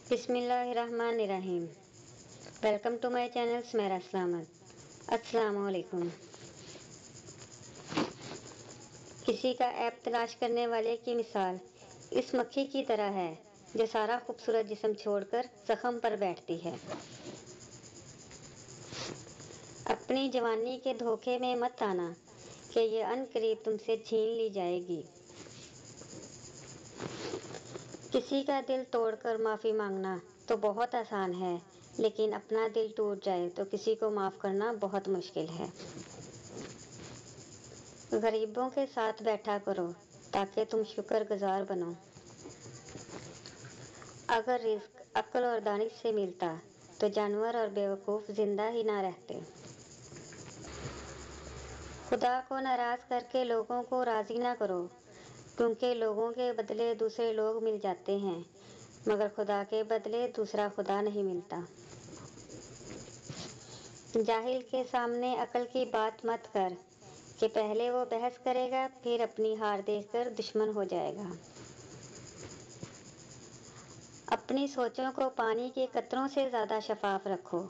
بسم اللہ الرحمن الرحیم۔ Welcome to my channel Sameera Salamat. السلام علیکم۔ کسی کا عیب تلاش کرنے والے کی مثال اس مکھی کی طرح ہے جو سارا خوبصورت جسم چھوڑ کر زخم پر بیٹھتی ہے۔ اپنی جوانی کے دھوکے میں مت آنا کہ یہ عن قریب تم سے چھین لی جائے گی۔ کسی کا دل توڑ کر معافی مانگنا تو بہت آسان ہے، لیکن اپنا دل ٹوٹ جائے تو کسی کو معاف کرنا بہت مشکل ہے۔ غریبوں کے ساتھ بیٹھا کرو تاکہ تم شکر گزار بنو۔ اگر رزق عقل اور دانش سے ملتا تو جانور اور بیوقوف زندہ ہی نہ رہتے۔ خدا کو ناراض کر کے لوگوں کو راضی نہ کرو، کیونکہ لوگوں کے بدلے دوسرے لوگ مل جاتے ہیں، مگر خدا کے بدلے دوسرا خدا نہیں ملتا۔ جاہل کے سامنے عقل کی بات مت کر کہ پہلے وہ بحث کرے گا پھر اپنی ہار دیکھ کر دشمن ہو جائے گا۔ اپنی سوچوں کو پانی کے قطروں سے زیادہ شفاف رکھو،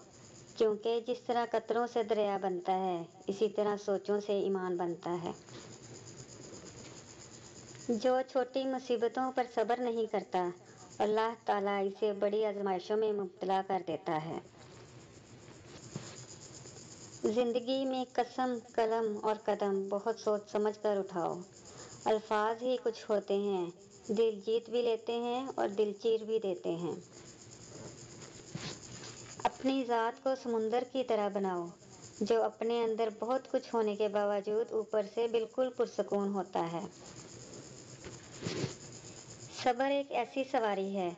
کیونکہ جس طرح قطروں سے دریا بنتا ہے اسی طرح سوچوں سے ایمان بنتا ہے۔ جو چھوٹی مصیبتوں پر صبر نہیں کرتا اللہ تعالیٰ اسے بڑی آزمائشوں میں مبتلا کر دیتا ہے۔ زندگی میں قسم، قلم اور قدم بہت سوچ سمجھ کر اٹھاؤ۔ الفاظ ہی کچھ ہوتے ہیں، دل جیت بھی لیتے ہیں اور دل چیر بھی دیتے ہیں۔ اپنی ذات کو سمندر کی طرح بناؤ جو اپنے اندر بہت کچھ ہونے کے باوجود اوپر سے بالکل پرسکون ہوتا ہے۔ صبر ایک ایسی سواری ہے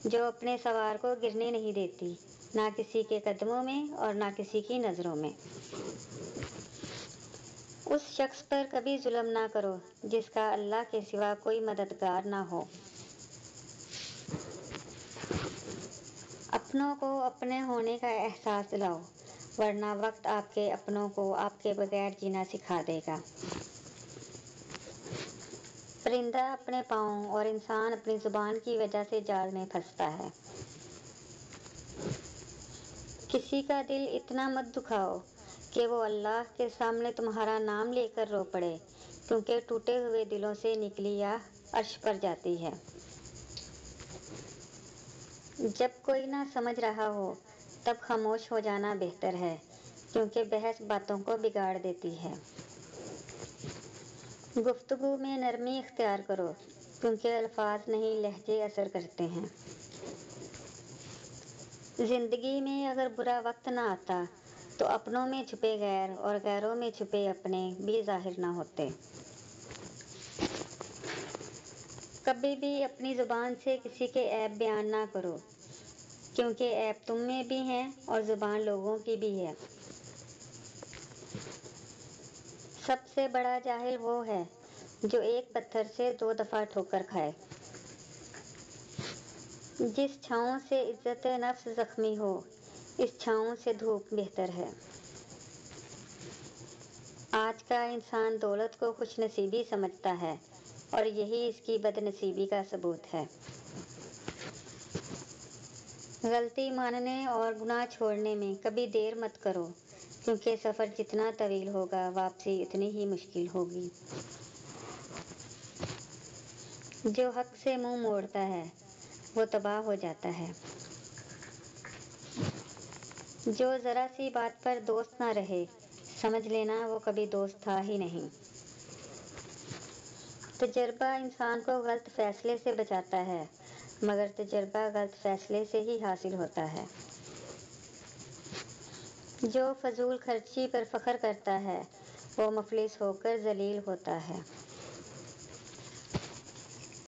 جو اپنے سوار کو گرنے نہیں دیتی، نہ کسی کے قدموں میں اور نہ کسی کی نظروں میں۔ اس شخص پر کبھی ظلم نہ کرو جس کا اللہ کے سوا کوئی مددگار نہ ہو۔ اپنوں کو اپنے ہونے کا احساس دلاؤ، ورنہ وقت آپ کے اپنوں کو آپ کے بغیر جینا سکھا دے گا۔ پرندہ اپنے پاؤں اور انسان اپنی زبان کی وجہ سے جال میں پھنستا ہے۔ کسی کا دل اتنا مت دکھاؤ کہ وہ اللہ کے سامنے تمہارا نام لے کر رو پڑے، کیونکہ ٹوٹے ہوئے دلوں سے نکلی آہ عرش پر جاتی ہے۔ جب کوئی نہ سمجھ رہا ہو تب خاموش ہو جانا بہتر ہے، کیونکہ بحث باتوں کو بگاڑ دیتی ہے۔ گفتگو میں نرمی اختیار کرو، کیونکہ الفاظ نہیں لہجے اثر کرتے ہیں۔ زندگی میں اگر برا وقت نہ آتا تو اپنوں میں چھپے غیر اور غیروں میں چھپے اپنے بھی ظاہر نہ ہوتے۔ کبھی بھی اپنی زبان سے کسی کے عیب بیان نہ کرو، کیونکہ عیب تم میں بھی ہیں اور زبان لوگوں کی بھی ہے۔ سب سے بڑا جاہل وہ ہے جو ایک پتھر سے 2 دفعہ ٹھوکر کھائے۔ جس چھاؤں سے عزت نفس زخمی ہو اس چھاؤں سے دھوپ بہتر ہے۔ آج کا انسان دولت کو خوش نصیبی سمجھتا ہے اور یہی اس کی بد نصیبی کا ثبوت ہے۔ غلطی ماننے اور گناہ چھوڑنے میں کبھی دیر مت کرو، کیونکہ سفر جتنا طویل ہوگا واپسی اتنی ہی مشکل ہوگی۔ جو حق سے منہ موڑتا ہے وہ تباہ ہو جاتا ہے۔ جو ذرا سی بات پر دوست نہ رہے سمجھ لینا وہ کبھی دوست تھا ہی نہیں۔ تجربہ انسان کو غلط فیصلے سے بچاتا ہے، مگر تجربہ غلط فیصلے سے ہی حاصل ہوتا ہے۔ جو فضول خرچی پر فخر کرتا ہے وہ مفلس ہو کر ذلیل ہوتا ہے۔